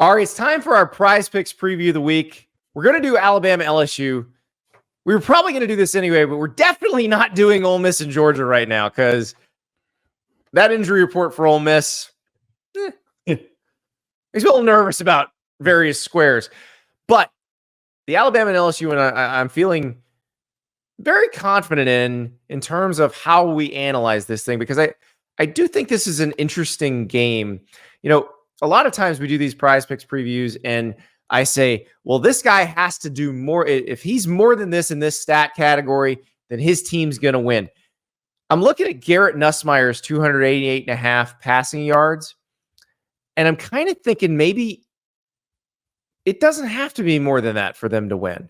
Ari, it's time for our Prize Picks preview of the week. We're going to do Alabama LSU. We were probably going to do this anyway, but we're definitely not doing Ole Miss and Georgia right now because that injury report for Ole Miss, he's a little nervous about various squares. But the Alabama and LSU, and I'm feeling very confident in terms of how we analyze this thing, because I do think this is an interesting game. You know, a lot of times we do these Prize Picks previews and I say, well, this guy has to do more. If he's more than this in this stat category, then his team's going to win. I'm looking at Garrett Nussmeier's 288.5 passing yards, and I'm kind of thinking maybe it doesn't have to be more than that for them to win.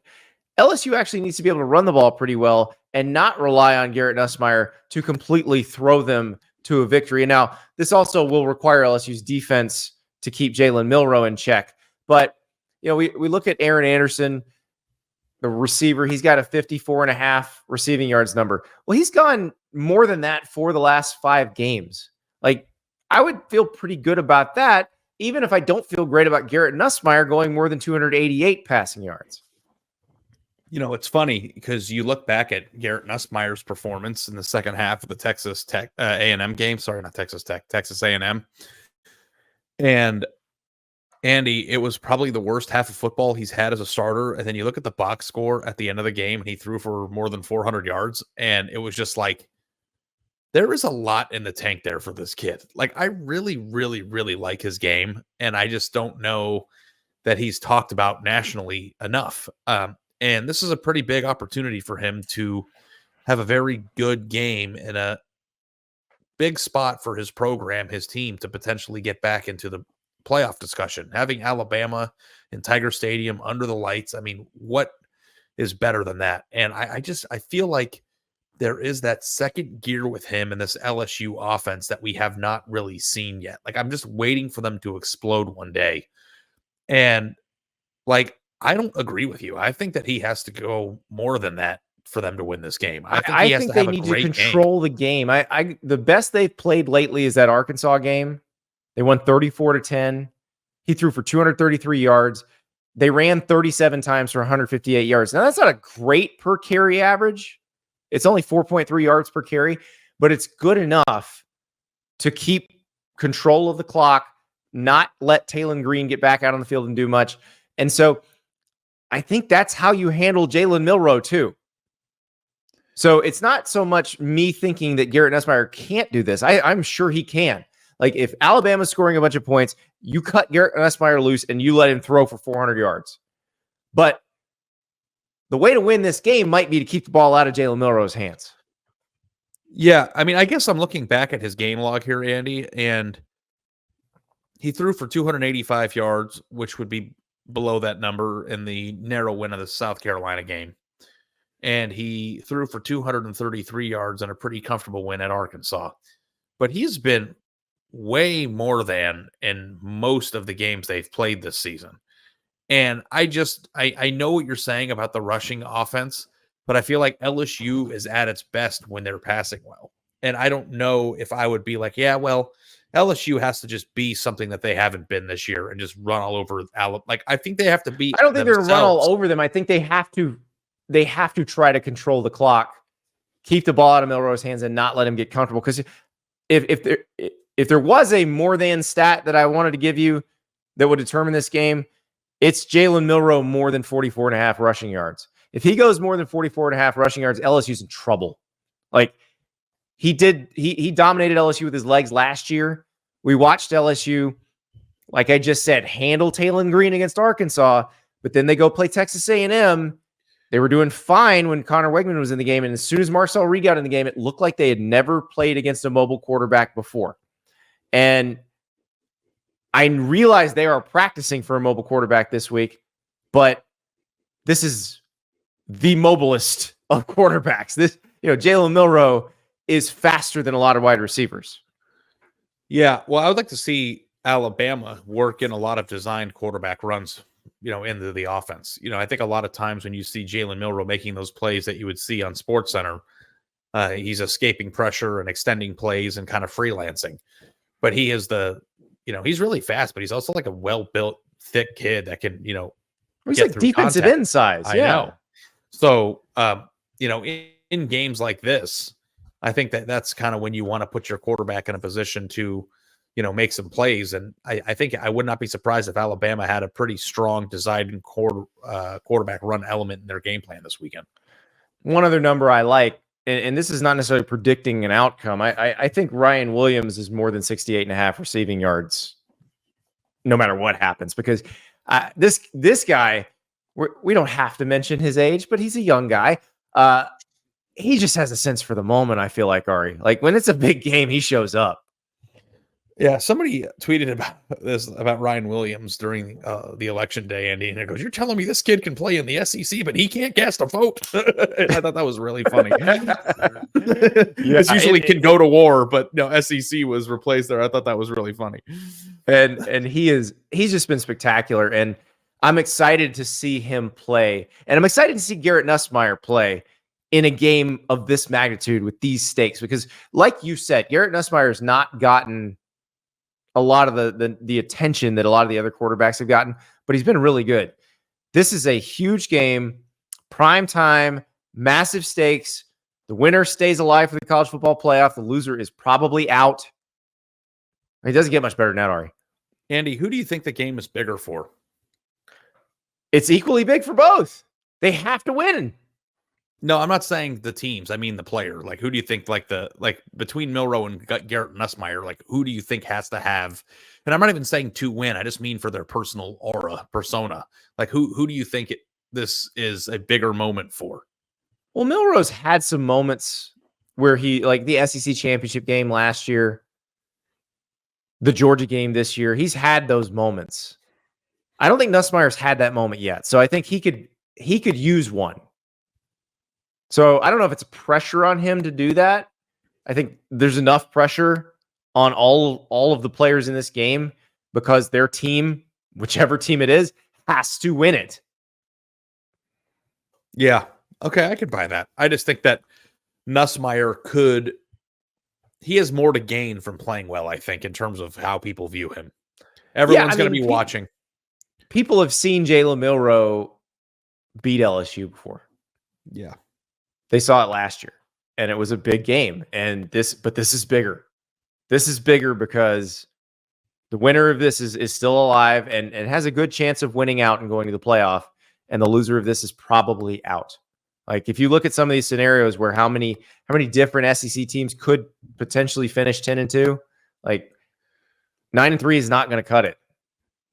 LSU actually needs to be able to run the ball pretty well and not rely on Garrett Nussmeier to completely throw them to a victory. And now, this also will require LSU's defense to keep Jalen Milroe in check. But, you know, we look at Aaron Anderson, the receiver. He's got a 54.5 receiving yards number. Well, he's gone more than that for the last 5 games. Like, I would feel pretty good about that, even if I don't feel great about Garrett Nussmeier going more than 288 passing yards. You know, it's funny because you look back at Garrett Nussmeier's performance in the second half of the Texas Tech A&M game. Sorry, not Texas Tech, Texas A&M. And Andy, it was probably the worst half of football he's had as a starter. And then you look at the box score at the end of the game, and he threw for more than 400 yards. And it was just like, there is a lot in the tank there for this kid. Like, I really, really, really like his game. And I just don't know that he's talked about nationally enough. And this is a pretty big opportunity for him to have a very good game in a big spot for his program, his team, to potentially get back into the playoff discussion. Having Alabama in Tiger Stadium under the lights, I mean, what is better than that? And I feel like there is that second gear with him in this LSU offense that we have not really seen yet. Like, I'm just waiting for them to explode one day. And, like, I don't agree with you. I think that he has to go more than that for them to win this game. I think they need to control the game. The best they've played lately is that Arkansas game. They won 34-10. He threw for 233 yards. They ran 37 times for 158 yards. Now, that's not a great per carry average. It's only 4.3 yards per carry, but it's good enough to keep control of the clock, not let Taylen Green get back out on the field and do much. And so I think that's how you handle Jalen Milroe too. So it's not so much me thinking that Garrett Nussmeier can't do this. I'm sure he can. Like, if Alabama's scoring a bunch of points, you cut Garrett Nussmeier loose and you let him throw for 400 yards. But the way to win this game might be to keep the ball out of Jalen Milroe's hands. Yeah, I mean, I guess I'm looking back at his game log here, Andy, and he threw for 285 yards, which would be below that number in the narrow win of the South Carolina game. And he threw for 233 yards in a pretty comfortable win at Arkansas. But he's been way more than in most of the games they've played this season. And I know what you're saying about the rushing offense, but I feel like LSU is at its best when they're passing well. And I don't know if I would be like, yeah, well, LSU has to just be something that they haven't been this year and just run all over Alabama. Like, I think they have to be. I don't think they're going to run all over them. I think they have to try to control the clock, keep the ball out of Milroe's hands, and not let him get comfortable. Because if there was a more than stat that I wanted to give you that would determine this game, it's Jalen Milroe more than 44.5 rushing yards. If he goes more than 44.5 rushing yards, LSU's in trouble. Like, he dominated LSU with his legs last year. We watched LSU, like I just said, handle Taylen Green against Arkansas, but then they go play Texas A&M. They were doing fine when Connor Wegman was in the game, and as soon as Marcel Reed got in the game, it looked like they had never played against a mobile quarterback before. And I realize they are practicing for a mobile quarterback this week, but this is the mobilest of quarterbacks. Jalen Milroe is faster than a lot of wide receivers. Yeah, well, I would like to see Alabama work in a lot of designed quarterback runs, into the offense. I think a lot of times when you see Jalen Milroe making those plays that you would see on SportsCenter, he's escaping pressure and extending plays and kind of freelancing. But he is he's really fast, but he's also like a well-built thick kid that can, He's get like through defensive contact. end size. I Yeah. know. So, in games like this, I think that's kind of when you want to put your quarterback in a position to, make some plays. And I think I would not be surprised if Alabama had a pretty strong deciding quarterback run element in their game plan this weekend. One other number I like, and this is not necessarily predicting an outcome. I think Ryan Williams is more than 68.5 receiving yards, no matter what happens, because this guy, we don't have to mention his age, but he's a young guy. He just has a sense for the moment. I feel like, Ari, like when it's a big game, he shows up. Yeah, somebody tweeted about Ryan Williams during the election day, Andy, and it goes, "You're telling me this kid can play in the SEC, but he can't cast a vote?" I thought that was really funny. It's usually can go to war, but no, SEC was replaced there. I thought that was really funny. And he's just been spectacular, and I'm excited to see him play, and I'm excited to see Garrett Nussmeier play in a game of this magnitude with these stakes, because, like you said, Garrett Nussmeier has not gotten a lot of the attention that a lot of the other quarterbacks have gotten, but he's been really good. This is a huge game, prime time, massive stakes. The winner stays alive for the college football playoff. The loser is probably out. It doesn't get much better than that, Ari. Andy, who do you think the game is bigger for? It's equally big for both. They have to win. No, I'm not saying the teams. I mean the player. Like, who do you think, like between Milroe and Garrett Nussmeier, like, who do you think has to have? And I'm not even saying to win. I just mean for their personal persona. Like, who do you think this is a bigger moment for? Well, Milroe's had some moments where he, like the SEC championship game last year, the Georgia game this year. He's had those moments. I don't think Nussmeier's had that moment yet. So I think he could use one. So I don't know if it's pressure on him to do that. I think there's enough pressure on all of the players in this game because their team, whichever team it is, has to win it. Yeah. Okay, I could buy that. I just think that Nussmeier he has more to gain from playing well, I think, in terms of how people view him. Everyone's going to be watching. People have seen Jalen Milroe beat LSU before. Yeah. They saw it last year, and it was a big game. But this is bigger. This is bigger because the winner of this is still alive and has a good chance of winning out and going to the playoff. And the loser of this is probably out. Like, if you look at some of these scenarios where how many different SEC teams could potentially finish 10-2, like 9-3 is not going to cut it.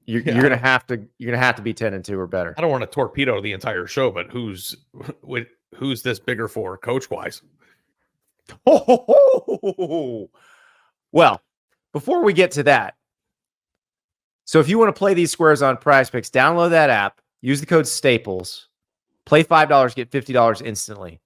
You're gonna have to be 10-2 or better. I don't want to torpedo the entire show, but who's this bigger for, coach wise? Well, before we get to that, so if you want to play these squares on Prize Picks, download that app, use the code Staples, play $5, get $50 instantly.